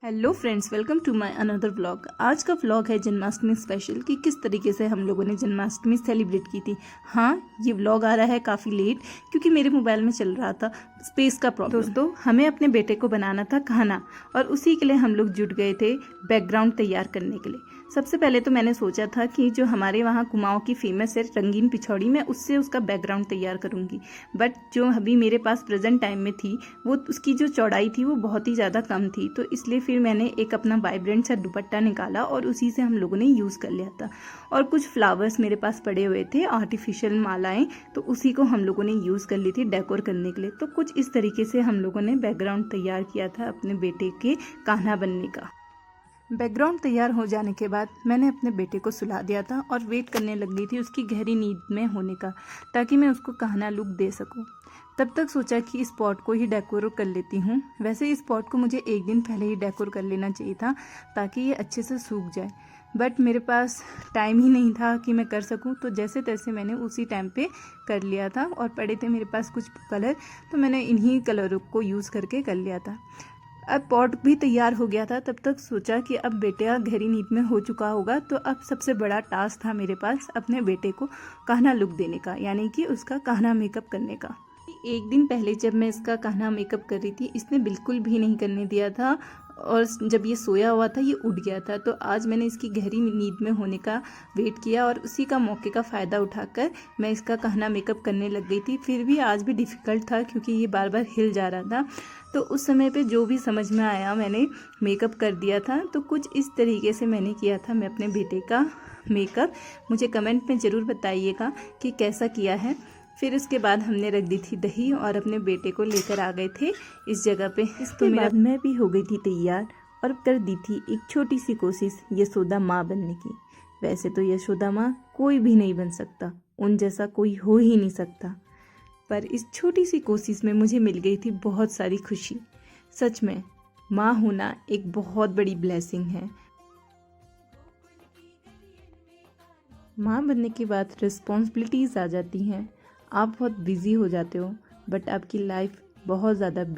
Hello friends, welcome to my another vlog. आज का vlog है जन्माष्टमी स्पेशल कि किस तरीके से हम लोगों ने जन्माष्टमी सेलिब्रेट की थी। हाँ, ये व्लॉग आ रहा है काफ़ी लेट क्योंकि मेरे मोबाइल में चल रहा था स्पेस का प्रॉब्लम। दोस्तों, हमें अपने बेटे को बनाना था खाना और उसी के लिए हम लोग जुट गए थे बैकग्राउंड तैयार करने के लिए। सबसे पहले तो मैंने सोचा था कि जो हमारे वहाँ कुमाऊँ की फेमस है रंगीन पिछौड़ी, मैं उससे उसका बैकग्राउंड तैयार करूँगी। बट जो अभी मेरे पास प्रेजेंट टाइम में थी वो उसकी जो चौड़ाई थी वो बहुत ही ज़्यादा कम थी, तो इसलिए फिर मैंने एक अपना वाइब्रेंट सा दुपट्टा निकाला और उसी से हम लोगों ने यूज़ कर लिया था। और कुछ फ्लावर्स मेरे पास पड़े हुए थे, आर्टिफिशियल मालाएं, तो उसी को हम लोगों ने यूज़ कर ली थी डेकोर करने के लिए। तो कुछ इस तरीके से हम लोगों ने बैकग्राउंड तैयार किया था अपने बेटे के कान्हा बनने का। बैकग्राउंड तैयार हो जाने के बाद मैंने अपने बेटे को सुला दिया था और वेट करने लग गई थी उसकी गहरी नींद में होने का, ताकि मैं उसको कान्हा लुक दे सकूं। तब तक सोचा कि इस पॉट को ही डेकोर कर लेती हूँ। वैसे इस पॉट को मुझे एक दिन पहले ही डेकोर कर लेना चाहिए था ताकि ये अच्छे से सूख जाए, बट मेरे पास टाइम ही नहीं था कि मैं कर सकूं, तो जैसे तैसे मैंने उसी टाइम पे कर लिया था। और पड़े थे मेरे पास कुछ कलर, तो मैंने इन्हीं कलरों को यूज़ करके कर लिया था। अब पॉट भी तैयार हो गया था। तब तक सोचा कि अब बेटा गहरी नींद में हो चुका होगा, तो अब सबसे बड़ा टास्क था मेरे पास अपने बेटे को कान्हा लुक देने का, यानी कि उसका कान्हा मेकअप करने का। एक दिन पहले जब मैं इसका कान्हा मेकअप कर रही थी, इसने बिल्कुल भी नहीं करने दिया था और जब ये सोया हुआ था ये उठ गया था। तो आज मैंने इसकी गहरी नींद में होने का वेट किया और उसी का मौके का फ़ायदा उठाकर मैं इसका कान्हा मेकअप करने लग गई थी। फिर भी आज भी डिफ़िकल्ट था क्योंकि ये बार बार हिल जा रहा था। तो उस समय पे जो भी समझ में आया मैंने मेकअप कर दिया था। तो कुछ इस तरीके से मैंने किया था मैं अपने बेटे का मेकअप। मुझे कमेंट में ज़रूर बताइएगा कि कैसा किया है। फिर उसके बाद हमने रख दी थी दही और अपने बेटे को लेकर आ गए थे इस जगह पे। इसके बाद मैं भी हो गई थी तैयार और कर दी थी एक छोटी सी कोशिश यशोदा माँ बनने की। वैसे तो यशोदा माँ कोई भी नहीं बन सकता, उन जैसा कोई हो ही नहीं सकता, पर इस छोटी सी कोशिश में मुझे मिल गई थी बहुत सारी खुशी। सच में माँ होना एक बहुत बड़ी ब्लेसिंग है। माँ बनने के बाद रिस्पॉन्सिबिलिटीज़ आ जाती हैं, आप बहुत बिजी हो जाते हो, बट आपकी लाइफ बहुत ज़्यादा